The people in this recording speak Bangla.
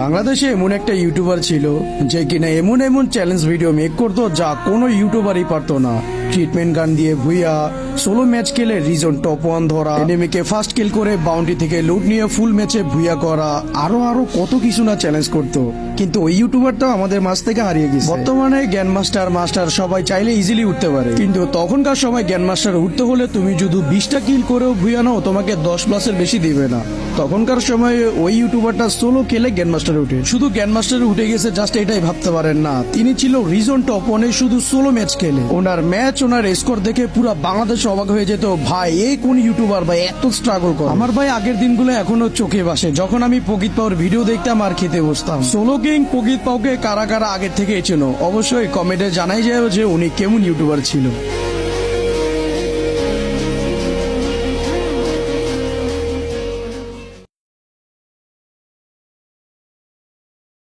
বাংলাদেশে এমন একটা ইউটিউবার ছিল যে কিনা এমন এমন চ্যালেঞ্জ ভিডিও মেক করতো যা কোনো ইউটিউবারই পারতো না। ট্রিটমেন্ট গান দিয়ে ভুইয়া, সোলো ম্যাচ খেলে রিজন টপ 1 ধরা, এনিমিকে ফার্স্ট কিল করে বাউন্ডি থেকে লুট নিয়ে ফুল ম্যাচে ভুইয়া করা, আরো আরো কত কিছু না চ্যালেঞ্জ করতো। কিন্তু ওই ইউটিউবারটা আমাদের মাঝ থেকে হারিয়ে গেছে। বর্তমানে জ্ঞান মাস্টার সবাই চাইলে ইজিলি উঠতে পারে, কিন্তু তখনকার সময় জ্ঞান মাস্টার উঠতে হলে তুমি যদি 20টা কিল করেও ভুইয়া নাও তোমাকে 10+এর বেশি দিবে না। তখনকার সময় ওই ইউটিউবারটা সোলো খেলে জ্ঞান মাস্টার উঠে, শুধু জ্ঞান মাস্টার উঠে গেছে জাস্ট এটাই ভাবতে পারেন না, তিনি ছিল রিজন টপ 1 শুধু সোলো ম্যাচ খেলে। ওনার ম্যাচ ওনার স্কোর দেখে পুরো বাংলাদেশ অবাক হয়ে যেত, ভাই এই কোন ইউটিউবার ভাই এত স্ট্রাগল করে। আমার ভাই আগের দিনগুলো এখনো চোখে ভাসে, যখন আমি পকিত পাওয়ার ভিডিও দেখতাম আর খেতে বসতাম। সোলো কিং পকিত পাওকে কারা কারা আগের থেকে চেনো অবশ্যই কমেন্টে জানাই যায় যে উনি কেমন ইউটিউবার ছিল।